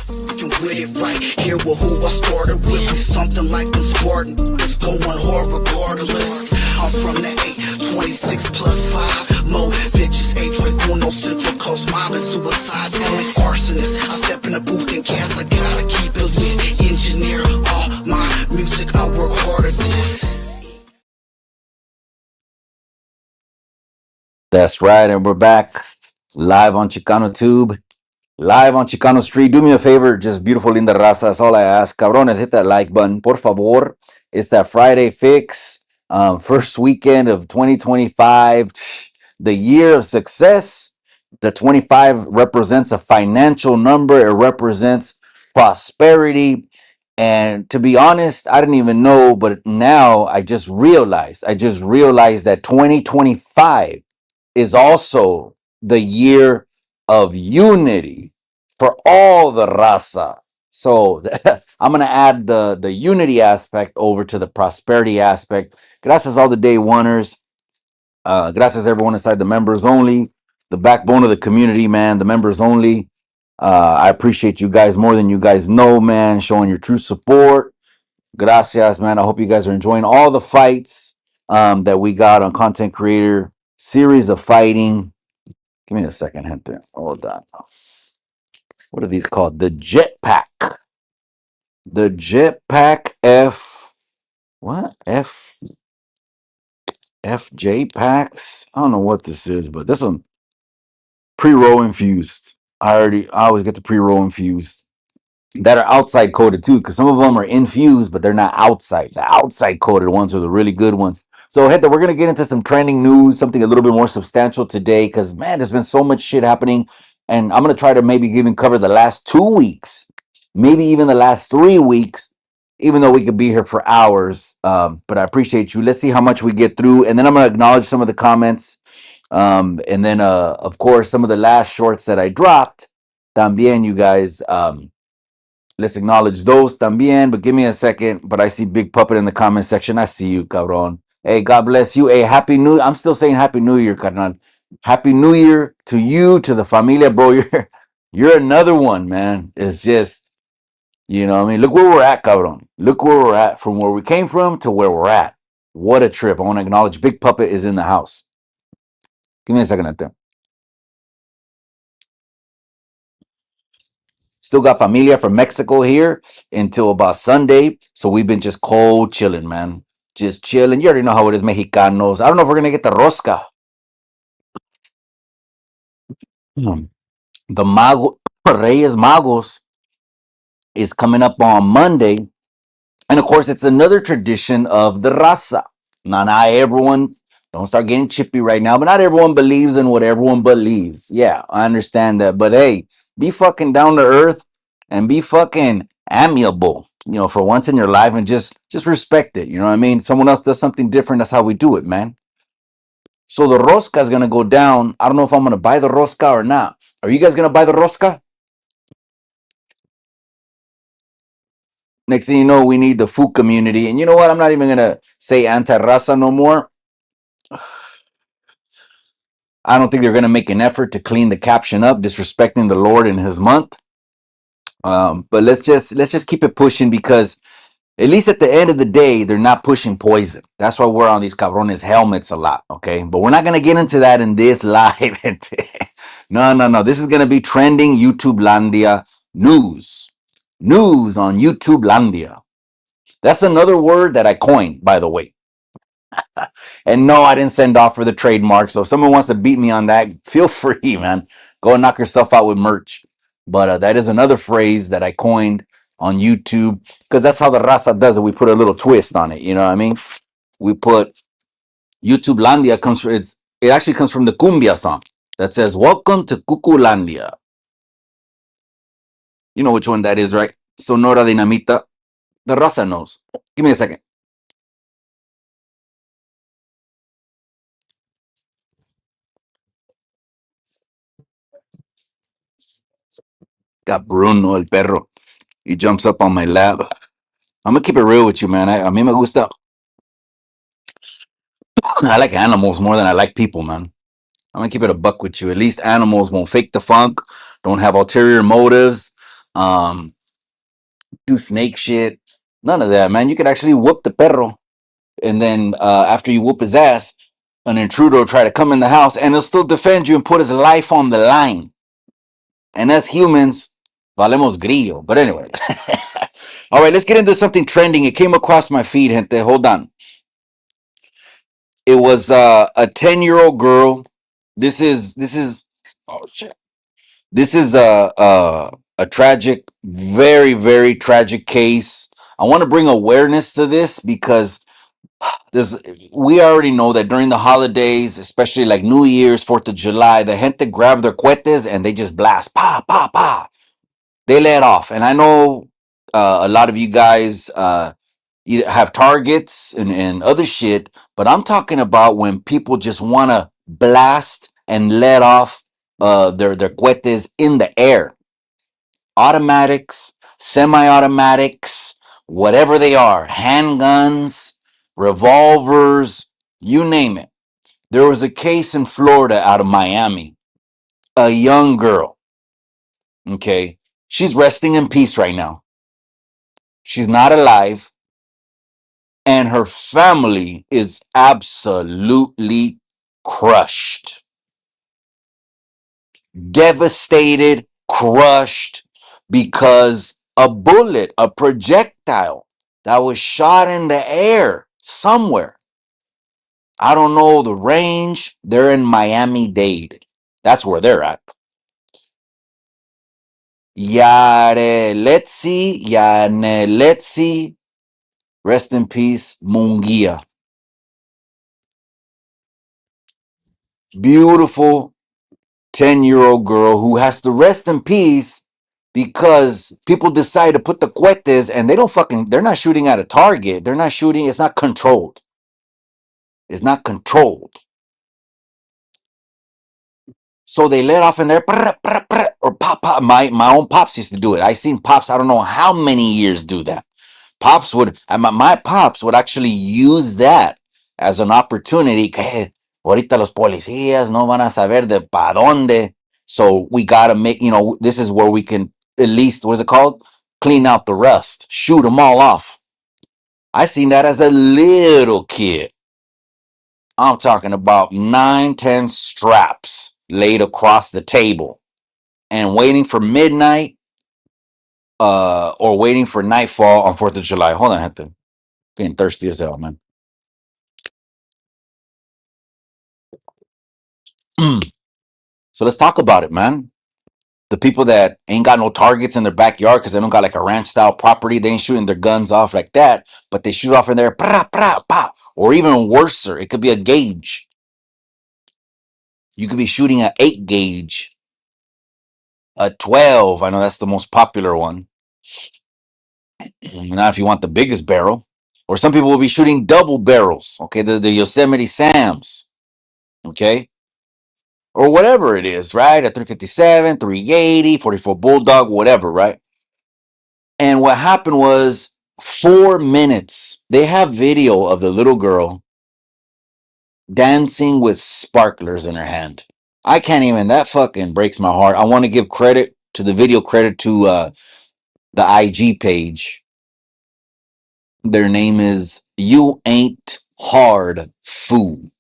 With it right here with who I started with. We something like the Spartan. It's going hard regardless. I'm from the 826 plus 5. Mo bitches, Uno, Central Coast, mobbing suicide boys, arsonists. I step in the booth and cats, I gotta keep it lit. Engineer all my music, I work hard at this. That's right, and we're back live on Chicano Tube, live on Chicano Street. Do me a favor, just beautiful linda raza. That's all I ask. Cabrones, hit that like button, por favor. It's that Friday fix, first weekend of 2025, the year of success. The 25 represents a financial number. It represents prosperity. And to be honest, I didn't even know, but now I just realized. That 2025 is also the year of unity for all the raza. So I'm gonna add the unity aspect over to the prosperity aspect. Gracias all the day oneers. Gracias everyone inside the members only, the backbone of the community, man. The members only. I appreciate you guys more than you guys know, man. Showing your true support. Gracias, man. I hope you guys are enjoying all the fights that we got on Content Creator series of fighting. Give me a second, gente. Hold on. What are these called? The Jetpack. The Jetpack F. What? FJ packs? I don't know what this is, but this one pre-roll infused. I always get the pre-roll infused that are outside coated too, because some of them are infused, but they're not outside. The outside coated ones are the really good ones. So, Hector, we're gonna get into some trending news, something a little bit more substantial today, because man, there's been so much shit happening, and I'm gonna try to maybe even cover the last 2 weeks, maybe even the last 3 weeks, even though we could be here for hours. But I appreciate you. Let's see how much we get through, and then I'm gonna acknowledge some of the comments, and then of course some of the last shorts that I dropped. También, you guys. Let's acknowledge those también, but give me a second. But I see Big Puppet in the comment section. I see you, cabron. Hey, God bless you. Hey, Happy New I'm still saying Happy New Year, carnal. Happy New Year to you, to the familia, bro. You're another one, man. It's just, you know what I mean? Look where we're at, cabron. Look where we're at from where we came from to where we're at. What a trip. I want to acknowledge Big Puppet is in the house. Give me a second at that. Still got familia from Mexico here until about Sunday. So we've been just cold chilling, man. Just chilling. You already know how it is, Mexicanos. I don't know if we're gonna get the rosca. The Mago Reyes Magos is coming up on Monday. And of course, it's another tradition of the raza. Now, not everyone, don't start getting chippy right now, but not everyone believes in what everyone believes. Yeah, I understand that. But hey, be fucking down to earth and be fucking amiable, for once in your life, and just respect it. You know what I mean? Someone else does something different. That's how we do it, man. So the rosca is gonna go down. I don't know if I'm gonna buy the rosca or not. Are you guys gonna buy the rosca? Next thing you know, we need the food community. And you know what? I'm not even gonna say anti-raza no more. I don't think they're gonna make an effort to clean the caption up, disrespecting the Lord in His month. But let's just keep it pushing, because at least at the end of the day, they're not pushing poison. That's why we're on these cabrones helmets a lot, okay? But we're not gonna get into that in this live. No. This is gonna be trending YouTubelandia news. News on YouTubelandia. That's another word that I coined, by the way. And no, I didn't send off for the trademark. So if someone wants to beat me on that, feel free, man. Go and knock yourself out with merch. But that is another phrase that I coined on YouTube, because that's how the raza does it. We put a little twist on it. You know what I mean? We put YouTubelandia it actually comes from the cumbia song that says, "Welcome to Cuculandia." You know which one that is, right? Sonora Dinamita. The raza knows. Give me a second. Got Bruno el perro. He jumps up on my lap. I'm gonna keep it real with you, man. A mí me gusta. I like animals more than I like people, man. I'm gonna keep it a buck with you. At least animals won't fake the funk, don't have ulterior motives. um, do snake shit. None of that, man. You could actually whoop the perro, and then after you whoop his ass, an intruder will try to come in the house, and he'll still defend you and put his life on the line. And as humans, valemos grillo. But anyway, all right, let's get into something trending. It came across my feed, gente. Hold on. It was a 10-year-old girl. This is oh shit. This is a tragic, very very tragic case. I want to bring awareness to this because there's we already know that during the holidays, especially like New Year's, 4th of July, the gente grab their cohetes and they just blast, pa pa pa. They let off, and I know a lot of you guys either have targets and other shit, but I'm talking about when people just want to blast and let off their cohetes in the air, automatics, semi-automatics, whatever they are, handguns, revolvers, you name it. There was a case in Florida out of Miami, a young girl. Okay, she's resting in peace right now. She's not alive, and her family is absolutely crushed, devastated, crushed because a bullet, a projectile that was shot in the air somewhere. I don't know the range. They're in Miami-Dade. That's where they're at. Yaneletsi, rest in peace, Mungia. Beautiful 10-year-old girl who has to rest in peace because people decide to put the cohetes and they're not shooting at a target. They're not shooting, it's not controlled. It's not controlled. So they let off in there, or pop, pop. My own pops used to do it. I seen pops, I don't know how many years do that. Pops would, my pops would actually use that as an opportunity. Que ahorita los policías no van a saber de pa dónde. So we got to make, this is where we can at least, what is it called? Clean out the rust, shoot them all off. I seen that as a little kid. I'm talking about 9, 10 straps laid across the table and waiting for midnight or waiting for nightfall on 4th of July. Hold on, Hector. Getting thirsty as hell, man. So let's talk about it, man. The people that ain't got no targets in their backyard because they don't got like a ranch style property, they ain't shooting their guns off like that, but they shoot off in there, pra, pra, pa. Or even worse, it could be a gauge. You could be shooting an 8 gauge, a 12. I know that's the most popular one. Now, if you want the biggest barrel, or some people will be shooting double barrels, okay, the Yosemite Sams, okay, or whatever it is, right? A 357, 380, 44 Bulldog, whatever, right? And what happened was 4 minutes. They have video of the little girl dancing with sparklers in her hand. I can't even, that fucking breaks my heart. I want to give credit to the video, credit to the IG page. Their name is You Ain't Hard Food.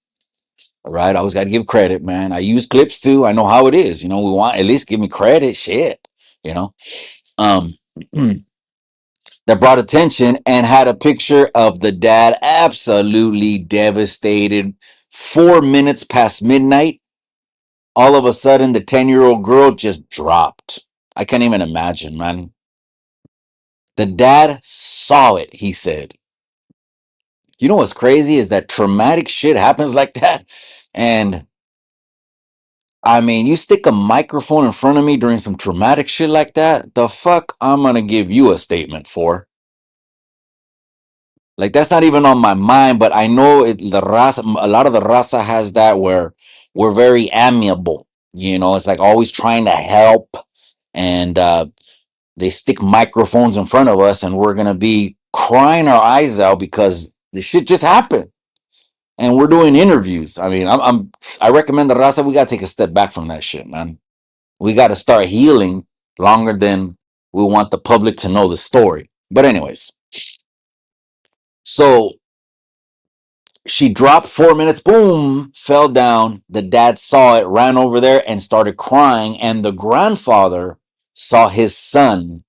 All right. I always got to give credit, man. I use clips too. I know how it is. We want at least give me credit. Shit. You know. Um that brought attention and had a picture of the dad absolutely devastated. 4 minutes past midnight, all of a sudden the 10-year-old girl just dropped. I can't even imagine, man. The dad saw it, he said. You know what's crazy is that traumatic shit happens like that. And I mean, you stick a microphone in front of me during some traumatic shit like that, the fuck I'm gonna give you a statement for. Like that's not even on my mind, but I know the raza, a lot of the raza has that where we're very amiable. It's like always trying to help, and they stick microphones in front of us, and we're gonna be crying our eyes out because the shit just happened, and we're doing interviews. I mean, I recommend the raza. We gotta take a step back from that shit, man. We gotta start healing longer than We want the public to know the story. But anyways, so she dropped 4 minutes, boom, fell down. The dad saw it, ran over there, and started crying. And the grandfather saw his son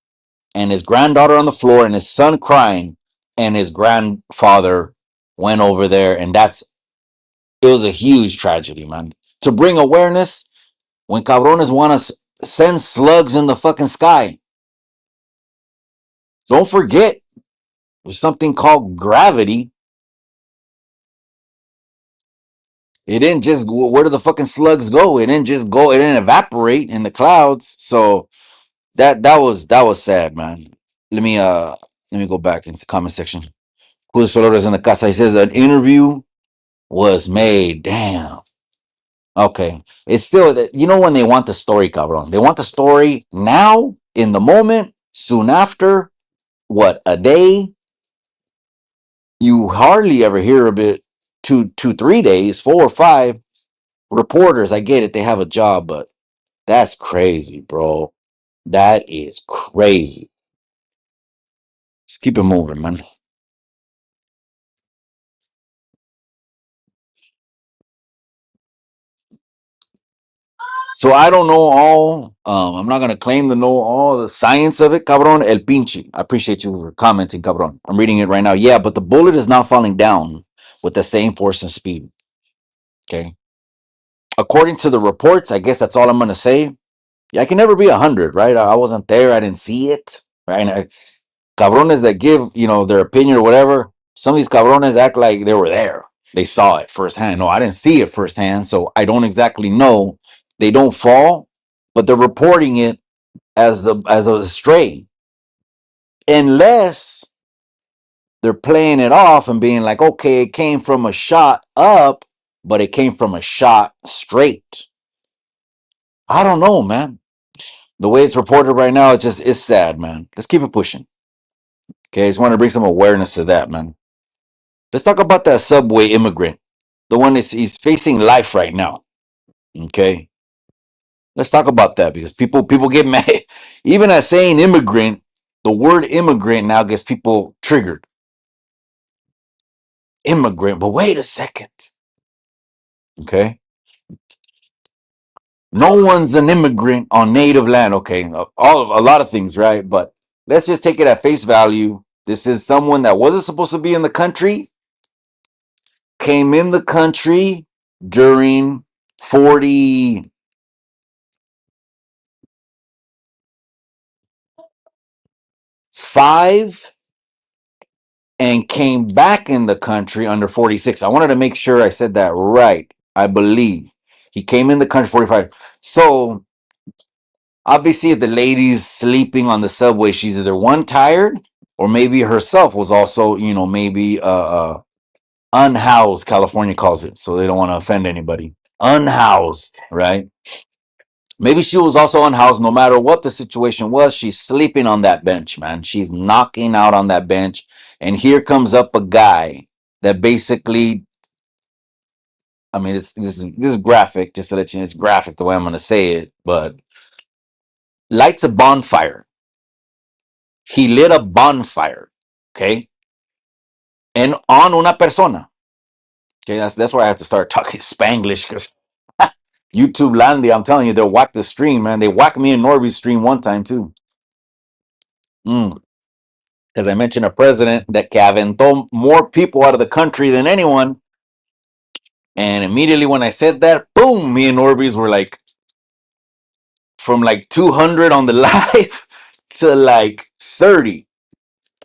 and his granddaughter on the floor and his son crying. And his grandfather went over there. And it was a huge tragedy, man. To bring awareness when cabrones want to send slugs in the fucking sky. Don't forget, there's something called gravity. It didn't just where do the fucking slugs go? It didn't just go. It didn't evaporate in the clouds. So that was sad, man. Let me go back into the comment section. Cruz Flores in the casa. He says an interview was made. Damn. Okay. It's still that when they want the story, cabron. They want the story now, in the moment, soon after. What, a day? You hardly ever hear of it 3 days, 4 or 5. Reporters, I get it, they have a job, but that's crazy, bro. That is crazy. Let's keep it moving, man. So I don't know all. I'm not gonna claim to know all the science of it, cabron. El pinche. I appreciate you for commenting, cabron. I'm reading it right now. Yeah, but the bullet is not falling down with the same force and speed. Okay. According to the reports, I guess that's all I'm gonna say. Yeah, I can never be 100, right? I wasn't there. I didn't see it, right? And cabrones that give, their opinion or whatever. Some of these cabrones act like they were there. They saw it firsthand. No, I didn't see it firsthand, so I don't exactly know. They don't fall, but they're reporting it as a stray, unless they're playing it off and being like, okay, it came from a shot up, but it came from a shot straight. I don't know, man. The way it's reported right now, it's sad, man. Let's keep it pushing. Okay, I just want to bring some awareness to that, man. Let's talk about that subway immigrant. The one he's facing life right now. Okay. Let's talk about that because people get mad. Even at saying immigrant, the word immigrant now gets people triggered. Immigrant, but wait a second. Okay. No one's an immigrant on native land. Okay. A lot of things, right? But let's just take it at face value. This is someone that wasn't supposed to be in the country, came in the country during 45 and came back in the country under 46. I wanted to make sure I said that right. I believe he came in the country 45. So obviously, if the lady's sleeping on the subway, she's either one tired or maybe herself was also, maybe unhoused. California calls it, so they don't want to offend anybody. Unhoused, right? Maybe she was also unhoused. No matter what the situation was, she's sleeping on that bench, man. She's knocking out on that bench. And here comes up a guy that basically, I mean, this is graphic, just to let you know, it's graphic the way I'm going to say it, but lights a bonfire. He lit a bonfire, okay? And on una persona. Okay, that's why I have to start talking Spanglish because YouTubelandia, I'm telling you, they'll whack the stream, man. They whacked me in Norby's stream one time too. Because I mentioned a president that que aventó more people out of the country than anyone. And immediately when I said that, boom, me and Norby's were like from like 200 on the live to like 30.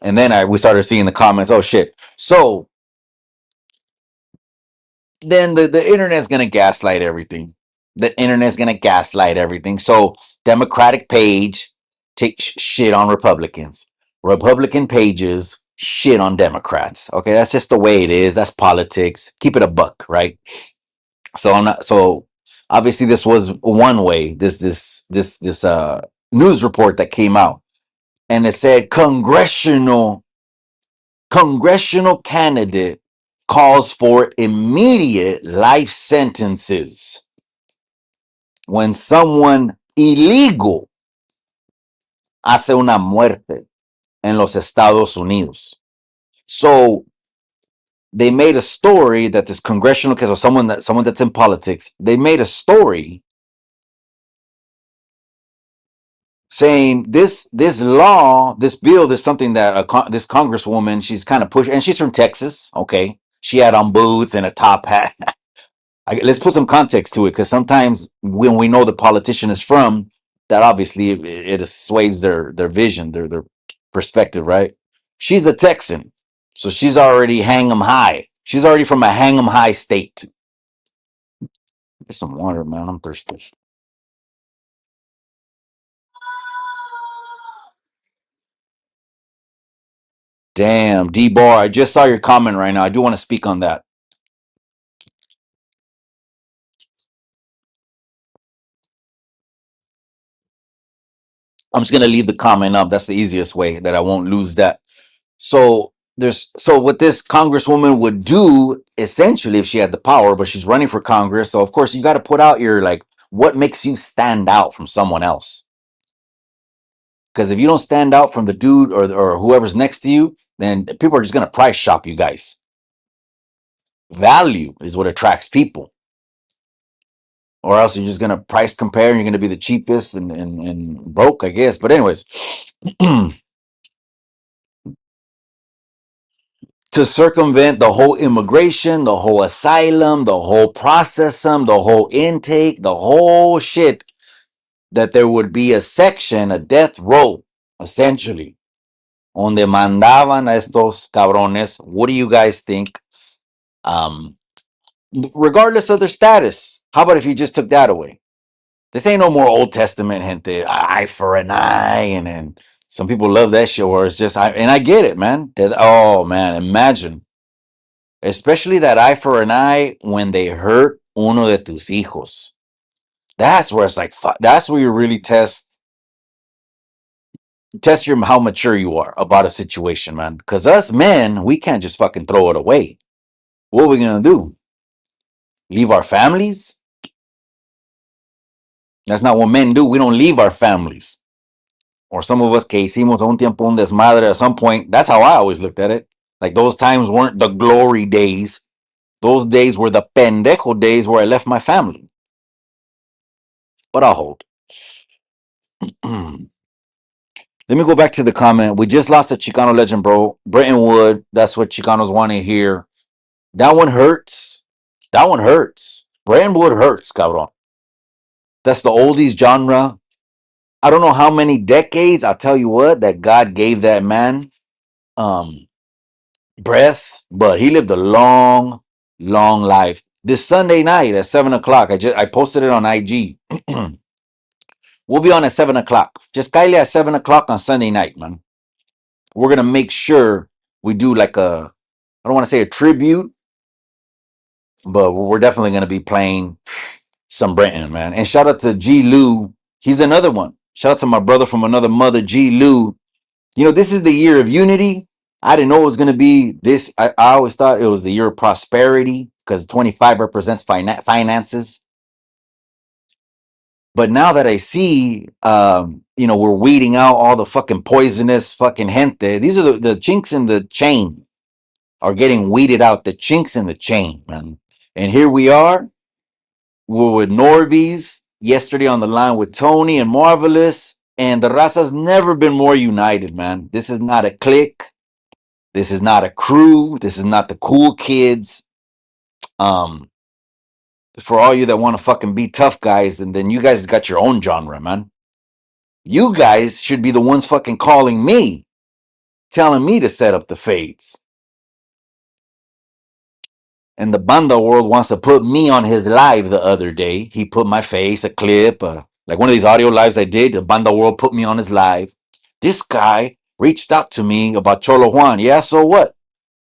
And then we started seeing the comments. Oh shit. So then the internet's gonna gaslight everything. The internet's gonna gaslight everything. So Democratic page take shit on Republicans. Republican pages shit on Democrats. Okay, that's just the way it is. That's politics. Keep it a buck, right? So I'm not. So obviously, this was one way. This news report that came out, and it said congressional candidate calls for immediate life sentences when someone illegal hace una muerte en los Estados Unidos. So they made a story that this congressional case, or someone that's in politics, they made a story saying this law, this bill, is something that this congresswoman, she's kind of pushing, and she's from Texas. Okay, she had on boots and a top hat. Let's put some context to it, because sometimes when we know the politician is from, that obviously it sways their vision, their perspective, right? She's a Texan, so she's already hang 'em high. She's already from a hang 'em high state. Get some water, man. I'm thirsty. Damn, D Bar. I just saw your comment right now. I do want to speak on that. I'm just gonna leave the comment up. That's the easiest way that I won't lose that. So what this congresswoman would do essentially, if she had the power, but she's running for Congress, so of course you got to put out your, like, what makes you stand out from someone else. Because if you don't stand out from the dude or whoever's next to you, then people are just gonna price shop you guys. Value is what attracts people, or else you're just gonna price compare and you're gonna be the cheapest and broke, I guess. But anyways, to circumvent the whole immigration, the whole asylum, the whole processum, the whole intake, the whole shit, that there would be a section, a death row, essentially, donde mandaban a estos cabrones. What do you guys think? Um, Regardless of their status, how about if you just took that away? This ain't no more Old Testament gente, eye for an eye, and some people love that shit where it's just, and I get it, man. Oh man, imagine. Especially that eye for an eye when they hurt uno de tus hijos. That's where it's like, that's where you really test your how mature you are about a situation, man. Because us men, we can't just fucking throw it away. What are we gonna do? Leave our families? That's not what men do. We don't leave our families. Or some of us que hicimos a un tiempo un desmadre at some point. That's how I always looked at it. Like, those times weren't the glory days. Those days were the pendejo days where I left my family. But I'll hold. Let me go back to the comment. We just lost a Chicano legend, bro. Brenton Wood. That's what Chicanos want to hear. That one hurts. That one hurts. Brenton Wood hurts, cabrón. That's the oldies genre. I don't know how many decades. I'll tell you what, that God gave that man um breath, but he lived a long, long life. This Sunday night at 7 o'clock, I posted it on IG. We'll be on at 7 o'clock. Just kindly at 7 o'clock on Sunday night, man. We're gonna make sure we do like I don't want to say a tribute, but we're definitely gonna be playing some Brenton, man. And shout out to G Lou. He's another one. Shout out to my brother from another mother, G Lou. You know, this is the year of unity. I didn't know it was gonna be this. I always thought it was the year of prosperity because 25 represents finances. But now that I see, we're weeding out all the fucking poisonous fucking gente. These are the chinks in the chain are getting weeded out. The chinks in the chain, man. And here we are. We're with Norby's yesterday on the line with Tony and Marvelous. And the Raza's never been more united, man. This is not a clique. This is not a crew. This is not the cool kids. Um, for all you that want to fucking be tough guys, and then you guys got your own genre, man. You guys should be the ones fucking calling me, telling me to set up the fades. And the banda world wants to put me on his live the other day. He put my face, a clip, like one of these audio lives I did. The banda world put me on his live. This guy reached out to me about Cholo Juan. Yeah, so what?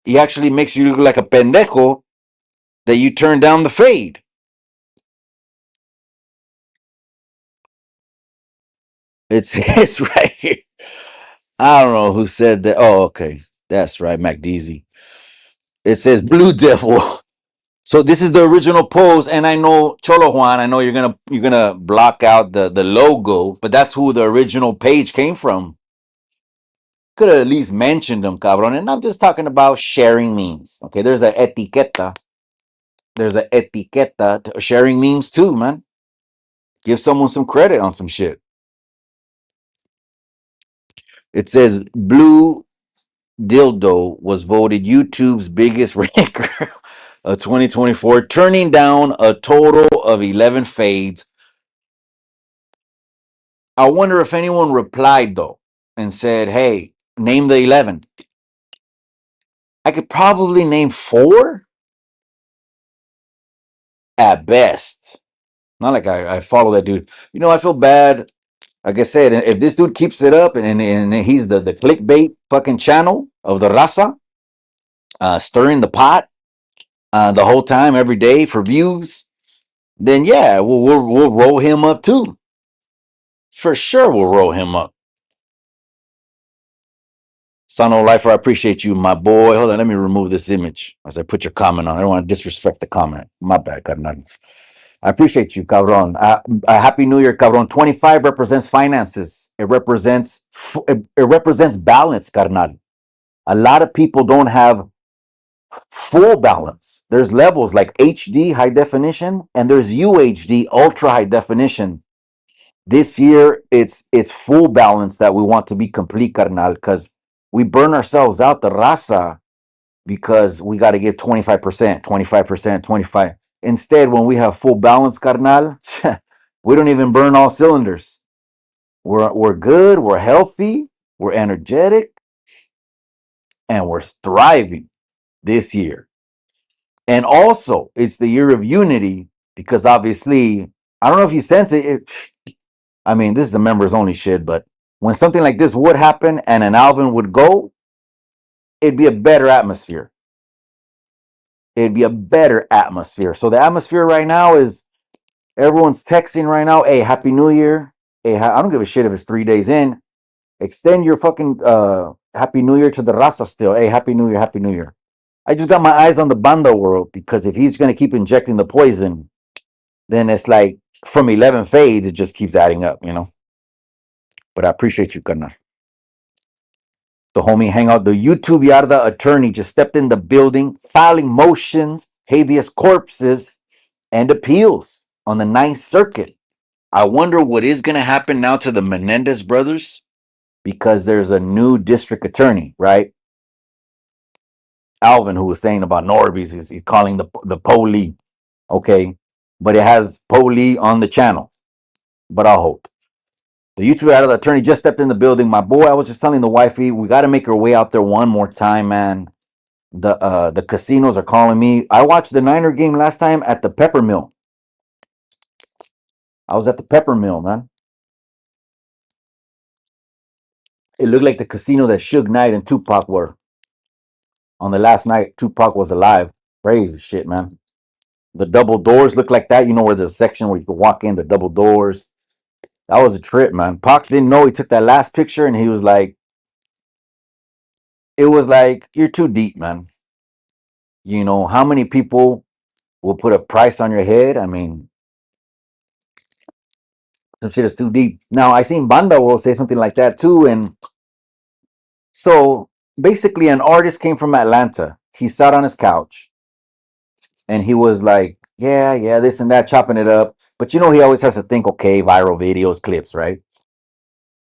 He actually makes you look like a pendejo that you turn down the fade. It's right here. I don't know who said that. Oh, okay. That's right, MacDeasy. It says Blue Devil. So this is the original pose, and I know Cholo Juan. I know you're gonna block out the logo, but that's who the original page came from. Could have at least mentioned them, cabron. And I'm just talking about sharing memes. Okay, there's a etiqueta. There's a etiqueta to sharing memes too, man. Give someone some credit on some shit. It says Blue Dildo was voted YouTube's biggest ranker of 2024, turning down a total of 11 fades. I wonder if anyone replied though and said, "Hey, name the 11." I could probably name 4 at best. Not like I follow that dude. I feel bad. Like I said, if this dude keeps it up and he's the clickbait fucking channel of the raza, stirring the pot the whole time, every day for views, then yeah, we'll roll him up too. For sure, we'll roll him up. Son of Lifer, I appreciate you, my boy. Hold on, let me remove this image as I put your comment on. I don't want to disrespect the comment. My bad, carnal. I appreciate you, cabron. Happy New Year, cabron. 25 represents finances. It represents balance, carnal. A lot of people don't have full balance. There's levels like HD, high definition, and there's UHD, ultra high definition. This year, it's full balance that we want to be complete, carnal, because we burn ourselves out, the raza, because we got to get 25%, 25%, 25. Instead, when we have full balance, carnal, we don't even burn all cylinders. We're good, we're healthy, we're energetic, and we're thriving this year. And also, it's the year of unity because obviously, I don't know if you sense it. I mean, this is a members only shit, but when something like this would happen and an Alvin would go, it'd be a better atmosphere. It'd be a better atmosphere. So the atmosphere right now is everyone's texting right now. Hey, Happy New Year. Hey, I don't give a shit if it's 3 days in. Extend your fucking Happy New Year to the raza still. Hey, Happy New Year, Happy New Year. I just got my eyes on the banda world because if he's going to keep injecting the poison, then it's like from 11 fades, it just keeps adding up. But I appreciate you, Karnar. The homie hangout, the YouTube Yarda attorney just stepped in the building, filing motions, habeas corpses, and appeals on the Ninth Circuit. I wonder what is going to happen now to the Menendez brothers because there's a new district attorney, right? Alvin, who was saying about Norby's, he's calling the poli, okay? But it has poli on the channel. But I'll hope. The YouTube out of the attorney just stepped in the building. My boy, I was just telling the wifey, we got to make our way out there one more time, man. The casinos are calling me. I watched the Niner game last time at the Pepper Mill. I was at the Pepper Mill, man. It looked like the casino that Suge Knight and Tupac were on the last night. Tupac was alive. Crazy shit, man. The double doors look like that. You know where there's a section where you can walk in, the double doors. That was a trip, man. Pac didn't know. He took that last picture and he was like, it was like, you're too deep, man. How many people will put a price on your head? I mean, some shit is too deep. Now, I seen Banda will say something like that too. And so basically, an artist came from Atlanta. He sat on his couch and he was like, yeah, this and that, chopping it up. But he always has to think, okay, viral videos, clips, right?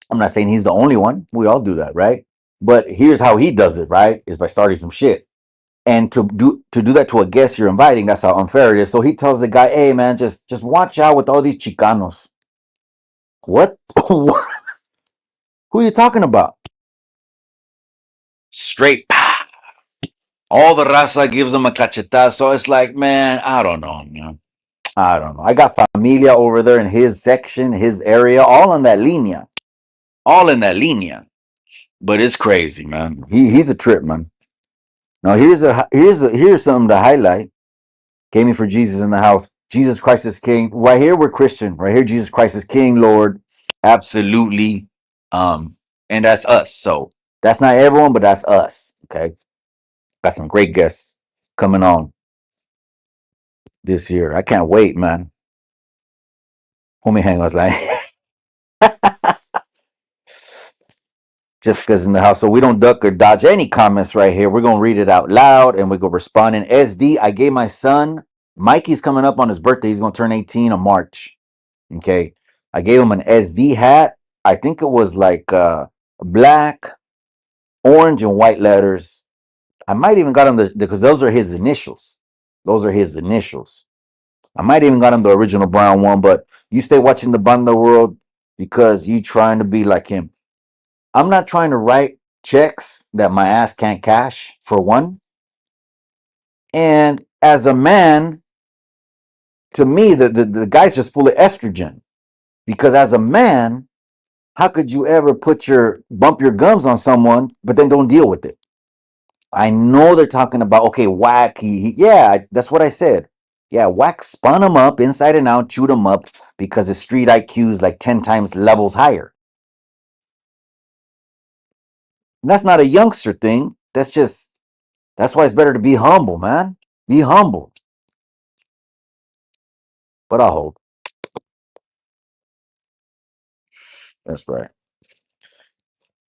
I'm not saying he's the only one. We all do that, right? But here's how he does it, right? Is by starting some shit. And to do that to a guest you're inviting, that's how unfair it is. So he tells the guy, hey man, just watch out with all these Chicanos. What? Who are you talking about? Straight. All the raza gives them a cachetada. So it's like, man, I don't know, man. I don't know. I got familia over there in his section, his area, all on that linea. All in that linea. But it's crazy, man. He's a trip, man. Now here's something to highlight. Gaming for Jesus in the house. Jesus Christ is King. Right here, we're Christian. Right here, Jesus Christ is King, Lord. Absolutely. And that's us. So that's not everyone, but that's us. Okay. Got some great guests coming on. this year. I can't wait, man. Homie hang was like, Jessica's in the house, so we don't duck or dodge any comments right here. We're gonna read it out loud and we're gonna respond in SD. I gave my son Mikey's coming up on his birthday. He's gonna turn 18 in March. Okay. I gave him an SD hat. I think it was like black, orange, and white letters. I might even got him because those are his initials. Those are his initials. I might even got him the original brown one, but you stay watching the Banda World because you trying to be like him. I'm not trying to write checks that my ass can't cash, for one. And as a man, to me, the guy's just full of estrogen. Because as a man, how could you ever bump your gums on someone, but then don't deal with it? I know they're talking about, okay, whack. Yeah, that's what I said. Yeah, whack spun him up inside and out, chewed him up because his street IQ is like 10 times levels higher. And that's not a youngster thing. That's why it's better to be humble, man. Be humble. But I'll hold. That's right.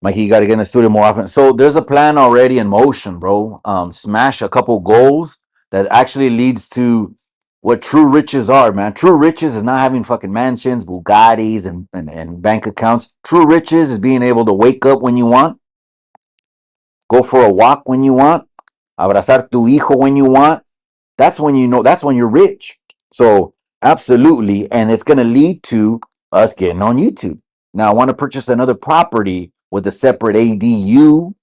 Mikey, you got to get in the studio more often. So there's a plan already in motion, bro. Smash a couple goals that actually leads to what true riches are, man. True riches is not having fucking mansions, Bugattis, and bank accounts. True riches is being able to wake up when you want, go for a walk when you want, abrazar tu hijo when you want. That's when you know, that's when you're rich. So absolutely. And it's going to lead to us getting on YouTube. Now I want to purchase another property with a separate ADU.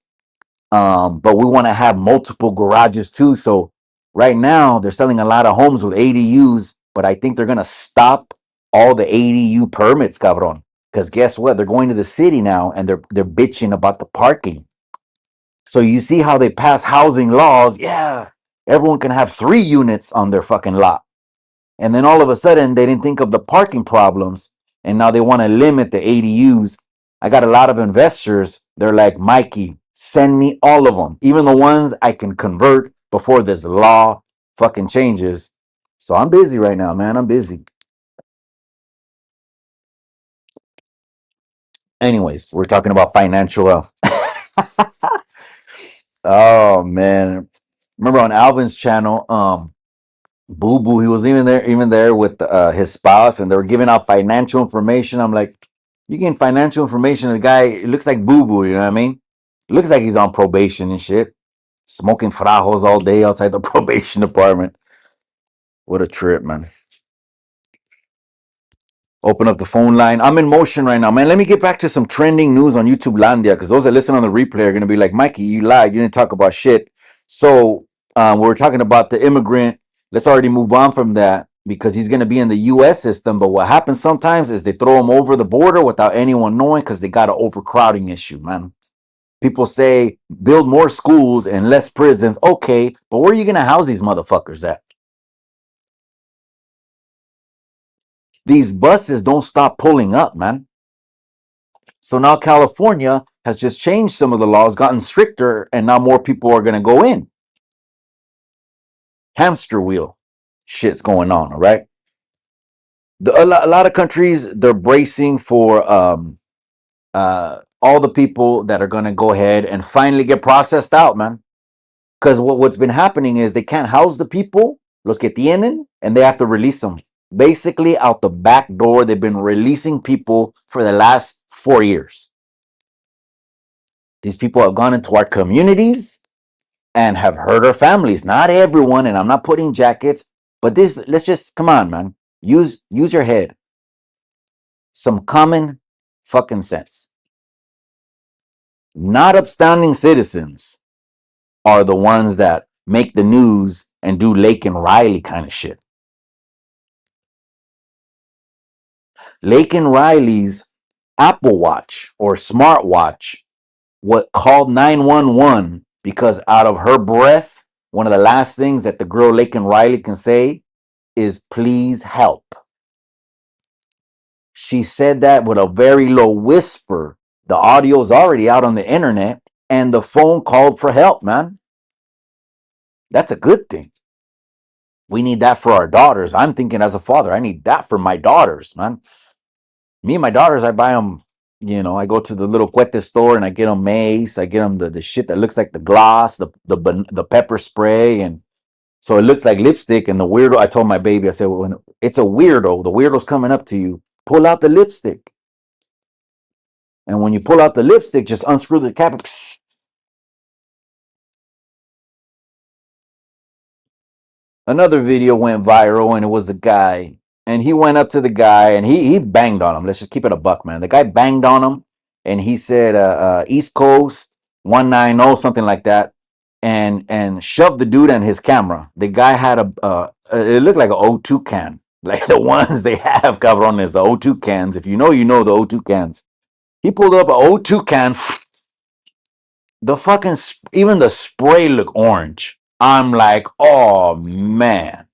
But we want to have multiple garages too. So right now they're selling a lot of homes with ADUs, but I think they're going to stop all the ADU permits, cabron. Because guess what? They're going to the city now and they're bitching about the parking. So you see how they pass housing laws. Yeah, everyone can have 3 units on their fucking lot. And then all of a sudden, they didn't think of the parking problems. And now they want to limit the ADUs. I got a lot of investors. They're like, Mikey, send me all of them, even the ones I can convert before this law fucking changes. So I'm busy right now, man. I'm busy. Anyways, we're talking about financial. Oh, man. Remember on Alvin's channel, Boo Boo, he was even there with his spouse, and they were giving out financial information. I'm like, you getting financial information? The guy, it looks like Boo Boo, you know what I mean? It looks like he's on probation and shit, smoking frajos all day outside the probation department. What a trip, man. Open up the phone line. I'm in motion right now, man. Let me get back to some trending news on YouTubelandia, because those that listen on the replay are going to be like, Mikey, you lied. You didn't talk about shit. So we were talking about the immigrant. Let's already move on from that because he's going to be in the U.S. system. But what happens sometimes is they throw him over the border without anyone knowing because they got an overcrowding issue, man. People say build more schools and less prisons. Okay, but where are you going to house these motherfuckers at? These buses don't stop pulling up, man. So now California has just changed some of the laws, gotten stricter, and now more people are going to go in. Hamster wheel shit's going on, all right? A lot of countries, they're bracing for all the people that are going to go ahead and finally get processed out, man. Because what's been happening is they can't house the people, los que tienen, and they have to release them. Basically, out the back door, they've been releasing people for the last 4 years. These people have gone into our communities and have hurt our families. Not everyone, and I'm not putting jackets, but let's just, come on, man. Use your head. Some common fucking sense. Not upstanding citizens are the ones that make the news and do Lake and Riley kind of shit. Lake and Riley's Apple Watch or smartwatch what called 911 because out of her breath, one of the last things that the girl Lake and Riley can say is please help. She said that with a very low whisper. The audio is already out on the internet, and the phone called for help, man. That's a good thing. We need that for our daughters. I'm thinking as a father, I need that for my daughters, man. Me and my daughters, I buy them, I go to the little cuete store and I get them mace. I get them the shit that looks like the gloss, the pepper spray. And so it looks like lipstick. And the weirdo, I told my baby, I said, well, when it's a weirdo, the weirdo's coming up to you, pull out the lipstick. And when you pull out the lipstick, just unscrew the cap. Another video went viral and it was a guy and he went up to the guy and he banged on him. Let's just keep it a buck, man. The guy banged on him and he said East Coast 190, something like that, and shoved the dude and his camera. The guy had it looked like an O2 can, like the ones they have, cabrones, the O2 cans. If you know, you know the O2 cans. He pulled up an O2 can. The fucking even the spray looked orange. I'm like, oh man,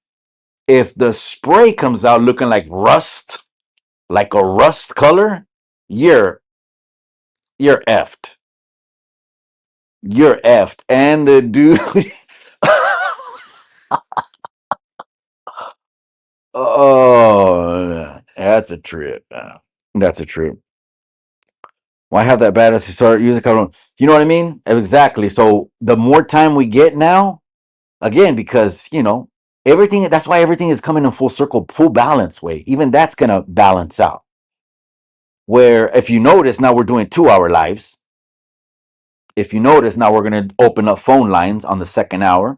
if the spray comes out looking like rust, like a rust color, you're you're effed. You're effed. And the dude, oh, that's a trip. That's a trip. Why have that badass to start using color? You know what I mean? Exactly. So the more time we get now, again, because everything. That's why everything is coming in full circle, full balance way. Even that's gonna balance out. Where if you notice now we're doing 2 hour lives. If you notice, now we're going to open up phone lines on the second hour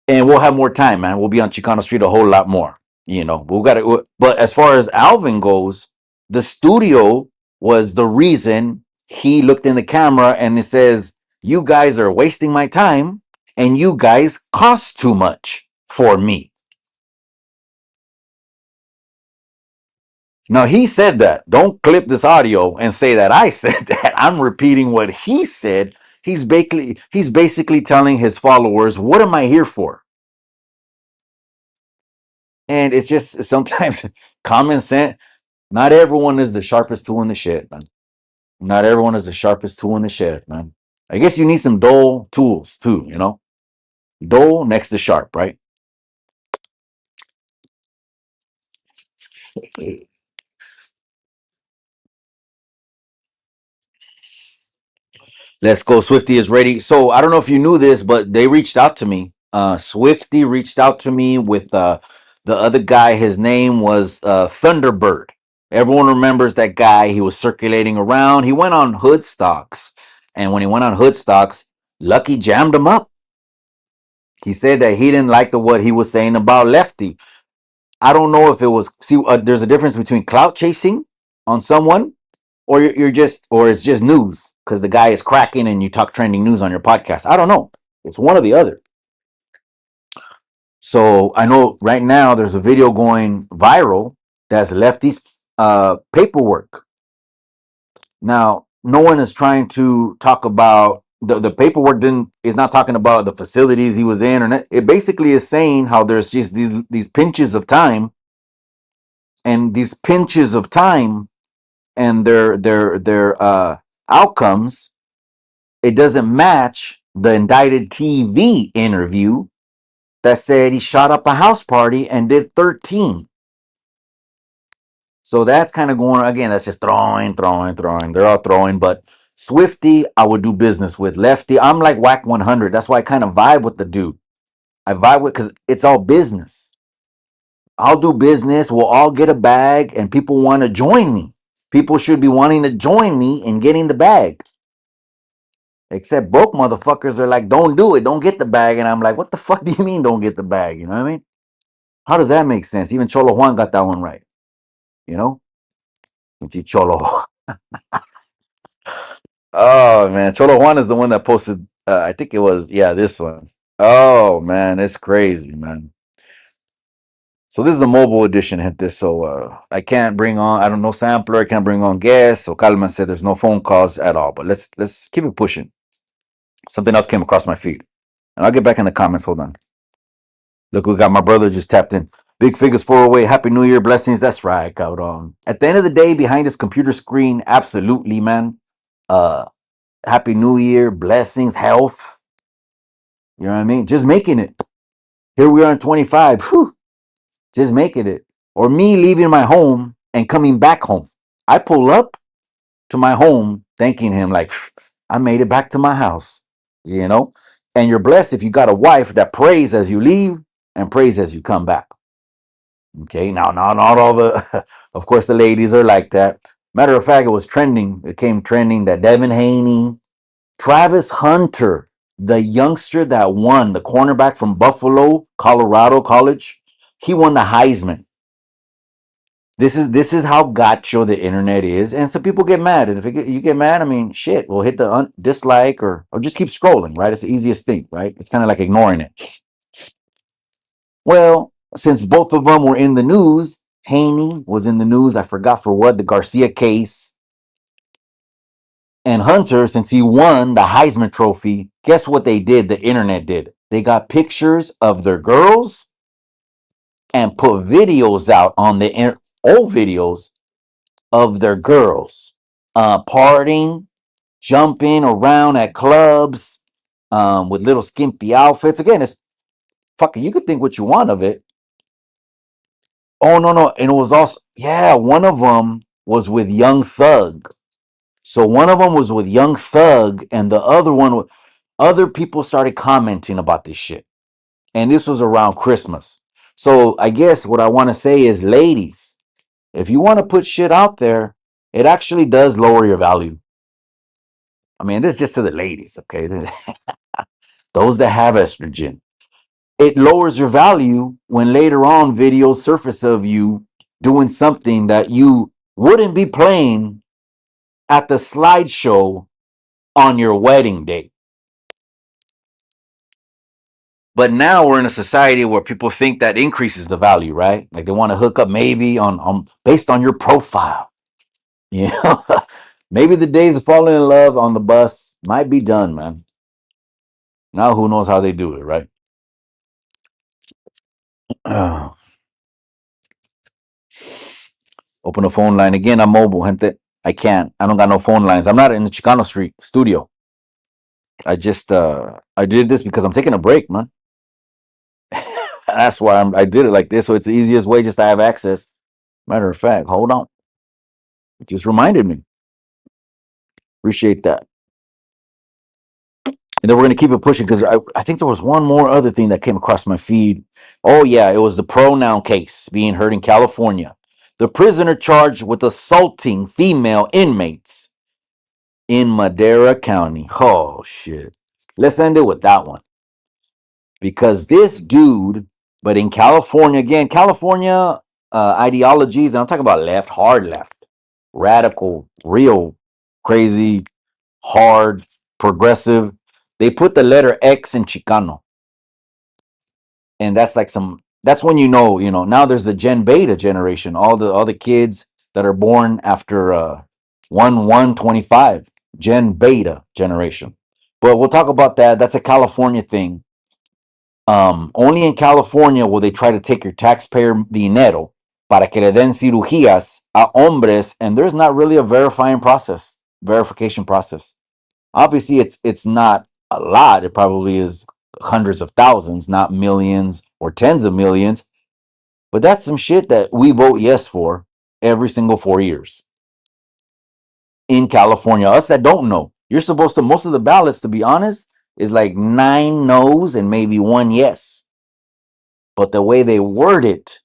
and we'll have more time, man. We'll be on Chicano Street a whole lot more. We've got to, but as far as Alvin goes, the studio was the reason he looked in the camera and it says, you guys are wasting my time and you guys cost too much for me. Now he said that. Don't clip this audio and say that I said that. I'm repeating what he said. He's basically telling his followers, what am I here for? And it's just sometimes common sense. Not everyone is the sharpest tool in the shed, man. Not everyone is the sharpest tool in the shed, man. I guess you need some dull tools too, Dull next to sharp, right? Let's go. Swifty is ready. So I don't know if you knew this, but they reached out to me. Swifty reached out to me with the other guy. His name was Thunderbird. Everyone remembers that guy. He was circulating around. He went on Hood Stocks. And when he went on Hood Stocks, Lucky jammed him up. He said that he didn't like what he was saying about Lefty. I don't know if it was, see, there's a difference between clout chasing on someone or or it's just news because the guy is cracking and you talk trending news on your podcast. I don't know. It's one or the other. So I know right now there's a video going viral that's Lefty's paperwork. Now, no one is trying to talk about the paperwork didn't is not talking about the facilities he was in or not. It basically is saying how there's just these pinches of time and these pinches of time and their outcomes, it doesn't match the indicted TV interview that said he shot up a house party and did 13. So that's kind of going again. That's just throwing. They're all throwing. But Swifty, I would do business with. Lefty, I'm like Whack 100. That's why I kind of vibe with the dude. I vibe with because it's all business. I'll do business. We'll all get a bag, and people want to join me. People should be wanting to join me in getting the bag. Except broke motherfuckers are like, don't do it, don't get the bag. And I'm like, what the fuck do you mean don't get the bag? You know what I mean? How does that make sense? Even Cholo Juan got that one right. You know? Cholo. Oh man, Cholo Juan is the one that posted. I think it was this one. Oh man, it's crazy, man. So this is the mobile edition. Hit this. So I can't bring on. I don't know sampler. I can't bring on guests. So Kalman said there's no phone calls at all. But let's keep it pushing. Something else came across my feed, and I'll get back in the comments. Hold on. Look, we got my brother just tapped in. Big figures 408. Happy New Year, blessings. That's right, cabrón. At the end of the day, behind this computer screen, absolutely, man. Happy New Year, blessings, health. You know what I mean? Just making it. Here we are in 25. Whew, just making it. Or me leaving my home and coming back home. I pull up to my home thanking him like I made it back to my house, you know? And you're blessed if you got a wife that prays as you leave and prays as you come back. Okay, now not all the of course the ladies are like that. Matter of fact, it was trending. It came trending that Devin Haney, Travis Hunter, the youngster that won, the cornerback from Buffalo, Colorado College, he won the Heisman. This is how gacho the internet is, and some people get mad. And if you get mad, I mean, shit, we'll hit the dislike or just keep scrolling, right? It's the easiest thing, right? It's kind of like ignoring it. Well, since both of them were in the news, Haney was in the news. I forgot for what, the Garcia case, and Hunter, since he won the Heisman Trophy. Guess what they did? The internet did. They got pictures of their girls and put videos out on the old videos of their girls partying, jumping around at clubs with little skimpy outfits. Again, it's fucking, you could think what you want of it. Oh, no, no. And it was also, yeah, one of them was with Young Thug. So one of them was with Young Thug, and the other one, other people started commenting about this shit. And this was around Christmas. So I guess what I want to say is, ladies, if you want to put shit out there, it actually does lower your value. I mean, this is just to the ladies, okay? Those that have estrogen. It lowers your value when later on videos surface of you doing something that you wouldn't be playing at the slideshow on your wedding day. But now we're in a society where people think that increases the value, right? Like they want to hook up maybe on based on your profile. You know, maybe the days of falling in love on the bus might be done, man. Now who knows how they do it, right? Open a phone line again. I'm mobile, gente. I can't. I don't got no phone lines. I'm not in the Chicano Street studio. I did this because I'm taking a break, man. That's why I did it like this, so it's the easiest way just to have access. Matter of fact, hold on. It just reminded me. Appreciate that. And then we're gonna keep it pushing because I think there was one more other thing that came across my feed. Oh yeah, it was the pronoun case being heard in California. The prisoner charged with assaulting female inmates in Madera County. Oh shit. Let's end it with that one. Because this dude, but in California, again, California ideologies, and I'm talking about left, hard left, radical, real crazy, hard, progressive. They put the letter X in Chicano. And that's like that's when now there's the Gen Beta generation, all the kids that are born after 1/1/25, Gen Beta generation. But we'll talk about that. That's a California thing. Only in California will they try to take your taxpayer dinero para que le den cirugías a hombres, and there's not really a verification process. Obviously, it's not a lot. It probably is hundreds of thousands, not millions or tens of millions. But that's some shit that we vote yes for every single 4 years in California. Us that don't know, you're supposed to, most of the ballots, to be honest, is like 9 no's and maybe 1 yes. But the way they word it,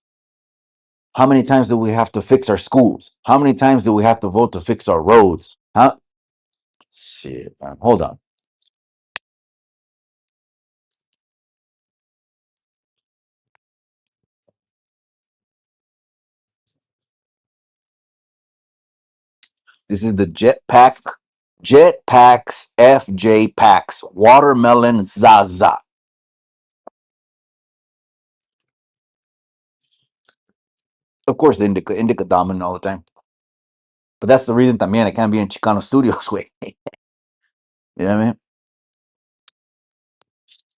how many times do we have to fix our schools? How many times do we have to vote to fix our roads? Huh? Shit, man. Hold on. This is the Jetpacks FJ Packs Watermelon Zaza. Of course, the indica dominant all the time. But that's the reason también I can't be in Chicano studios, way. You know what I mean?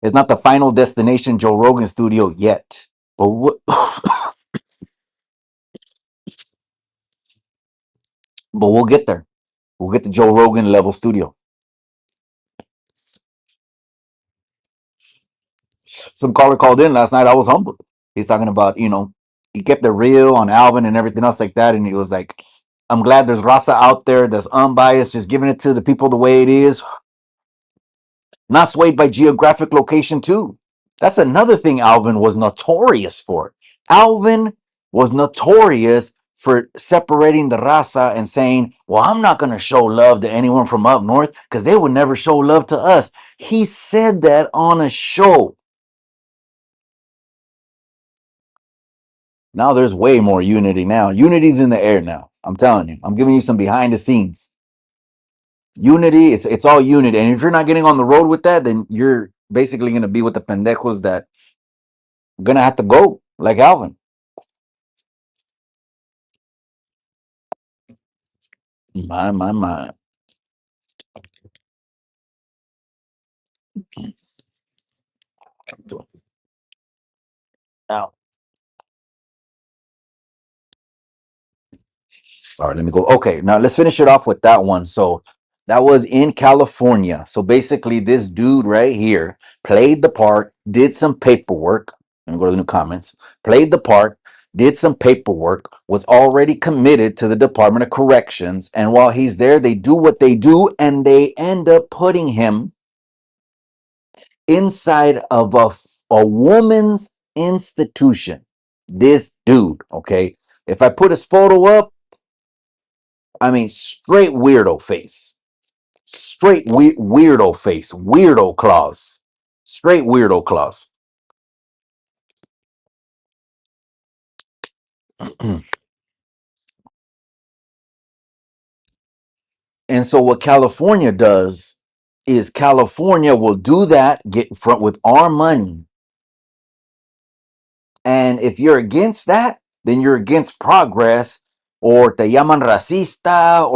It's not the final destination Joe Rogan studio yet. But what, but we'll get there. We'll get to Joe Rogan level studio. some caller called in last night. I was humbled. He's talking about, he kept it real on Alvin and everything else like that. And he was like, I'm glad there's Raza out there that's unbiased, just giving it to the people the way it is, not swayed by geographic location, too. That's another thing Alvin was notorious for. Alvin was notorious for separating the raza and saying, well, I'm not going to show love to anyone from up north because they would never show love to us. He said that on a show. Now there's way more unity now. Unity's in the air now. I'm telling you. I'm giving you some behind the scenes. Unity, it's all unity. And if you're not getting on the road with that, then you're basically going to be with the pendejos that are going to have to go, like Alvin. My. Now, all right, let me go. Okay, now let's finish it off with that one. So that was in California. So basically, this dude right here played the part, did some paperwork. Let me go to the new comments. Played the part, did some paperwork, was already committed to the Department of Corrections. And while he's there, they do what they do, and they end up putting him inside of a woman's institution. This dude, okay? If I put his photo up, I mean, straight weirdo face. Straight weirdo face. Weirdo claws. Straight weirdo claws. And so what California does is California will do that, get front with our money. And if you're against that, then you're against progress, or te llaman racista,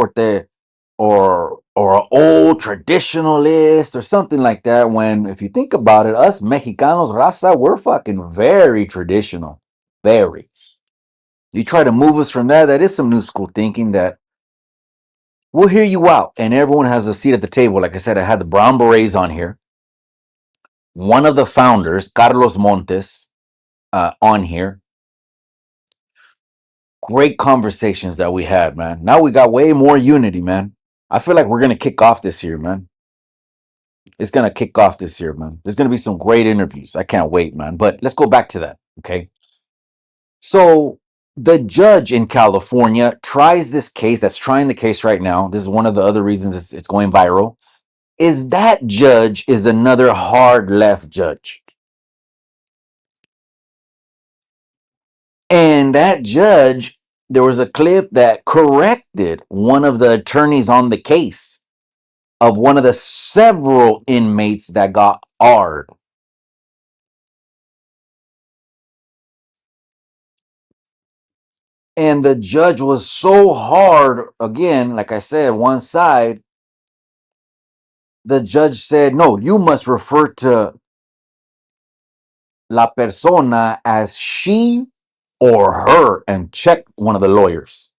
or old traditionalist or something like that. When if you think about it, us Mexicanos, raza, we're fucking very traditional. Very. You try to move us from that is some new school thinking that we'll hear you out. And everyone has a seat at the table. Like I said, I had the Brown Berets on here. One of the founders, Carlos Montes, on here. Great conversations that we had, man. Now we got way more unity, man. I feel like we're gonna kick off this year, man. It's gonna kick off this year, man. There's gonna be some great interviews. I can't wait, man. But let's go back to that, okay? So the judge in California tries this case. That's trying the case right now. This is one of the other reasons it's going viral. Is that judge is another hard left judge, and that judge. There was a clip that corrected one of the attorneys on the case of one of the several inmates that got R'd. And the judge was so hard, again, like I said, one side, the judge said, no, you must refer to la persona as she or her and check one of the lawyers.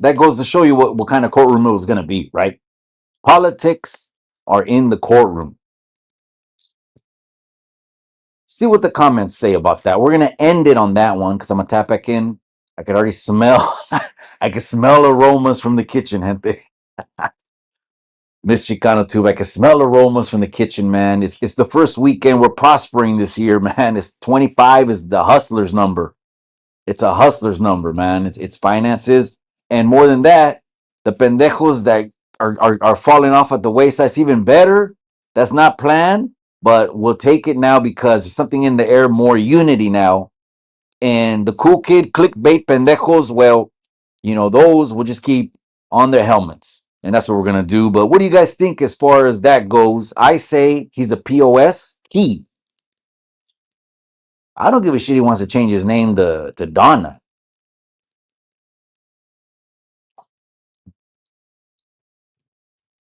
That goes to show you what kind of courtroom it was going to be, right? Politics are in the courtroom. See what the comments say about that. We're going to end it on that one because I'm going to tap back in. I could already smell, I can smell aromas from the kitchen, gente. Miss Chicano too. I can smell aromas from the kitchen, man. It's the first weekend. We're prospering this year, man. It's 25 is the hustler's number. It's a hustler's number, man. It's finances. And more than that, the pendejos that are falling off at the wayside. It's even better. That's not planned, but we'll take it now because there's something in the air, more unity now. And the cool kid clickbait pendejos, well, those will just keep on their helmets. And that's what we're going to do. But what do you guys think as far as that goes? I say he's a POS. I don't give a shit he wants to change his name to Donna.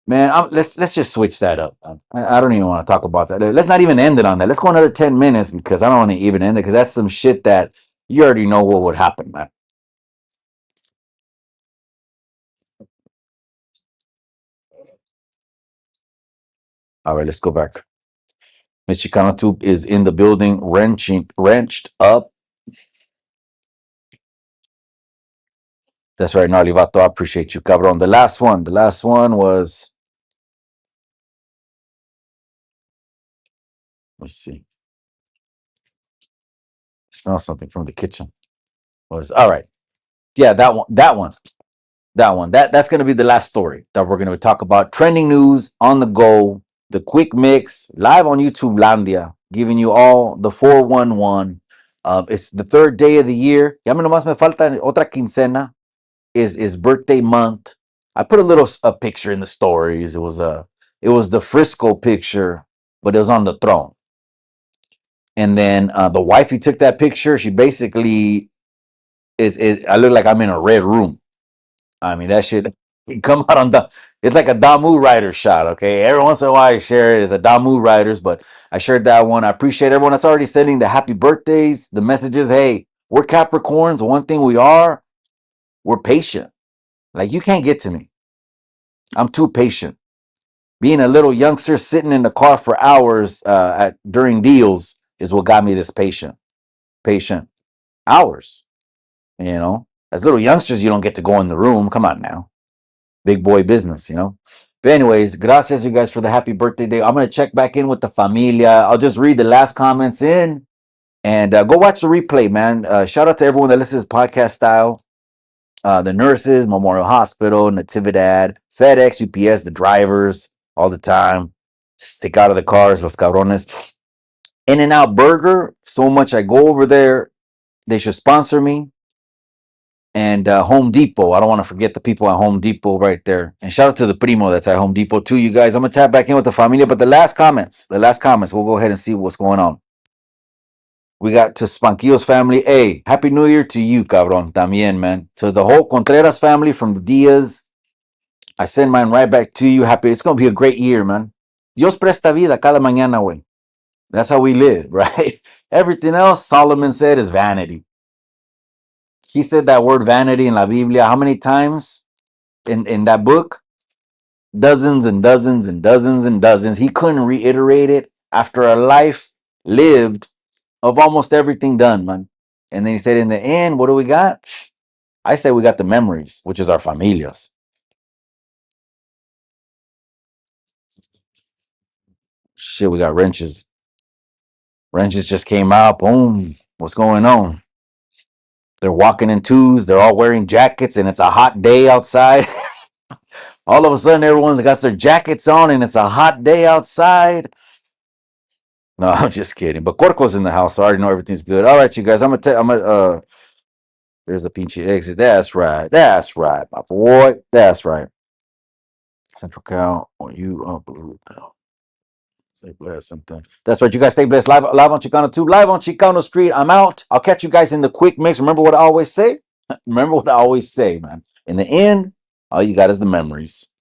Man, let's just switch that up. I don't even want to talk about that. Let's not even end it on that. Let's go another 10 minutes because I don't want to even end it because that's some shit that you already know what would happen, man. All right, let's go back. Miss Chicano Tube is in the building, wrenched up. That's right, Nalivato. I appreciate you, cabron. The last one was. Let me see. Smell something from the kitchen. Was all right. Yeah, that one. That's going to be the last story that we're going to talk about. Trending news on the go, the quick mix, live on YouTubelandia, giving you all the 411. It's the third day of the year. Ya me nomás me falta otra quincena. Is birthday month. I put a picture in the stories. It was the Frisco picture, but it was on the throne. And then the wife who took that picture, she basically I look like I'm in a red room. I mean, that shit it come out on the. It's like a Damu Riders shot. Okay, every once in a while I share it as a Damu Riders, but I shared that one. I appreciate everyone that's already sending the happy birthdays, the messages. Hey, we're Capricorns. One thing we are, we're patient. Like you can't get to me. I'm too patient. Being a little youngster sitting in the car for hours during deals is what got me this patient. Patient hours. As little youngsters, you don't get to go in the room. Come on now. Big boy business. But anyways, gracias you guys for the happy birthday day. I'm going to check back in with the familia. I'll just read the last comments in and go watch the replay, man. Shout out to everyone that listens podcast style. The nurses, Memorial Hospital, Natividad, FedEx, UPS, the drivers all the time. Stick out of the cars, los cabrones. In-N-Out Burger, so much I go over there. They should sponsor me. And Home Depot. I don't want to forget the people at Home Depot right there. And shout out to the primo that's at Home Depot too, you guys. I'm going to tap back in with the familia. But the last comments, we'll go ahead and see what's going on. We got to Spanquillo's family. Hey, Happy New Year to you, cabron. También, man. To the whole Contreras family from the Diaz. I send mine right back to you. Happy. It's going to be a great year, man. Dios presta vida cada mañana, güey. That's how we live, right? Everything else, Solomon said, is vanity. He said that word vanity in La Biblia how many times in that book? Dozens and dozens and dozens and dozens. He couldn't reiterate it after a life lived of almost everything done, man. And then he said, in the end, what do we got? I say we got the memories, which is our familias. Shit, we got wrenches. Wrenches just came out. Boom. What's going on? They're walking in twos. They're all wearing jackets, and it's a hot day outside. All of a sudden, everyone's got their jackets on, and it's a hot day outside. No, I'm just kidding. But Corco's in the house, so I already know everything's good. All right, you guys. There's a pinchy exit. That's right. That's right, my boy. That's right. Central Cal, or you blue now. Stay blessed something. That's right. You guys stay blessed. Live on Chicano Tube, live on Chicano Street. I'm out. I'll catch you guys in the quick mix. Remember what I always say? Remember what I always say, man. In the end, all you got is the memories.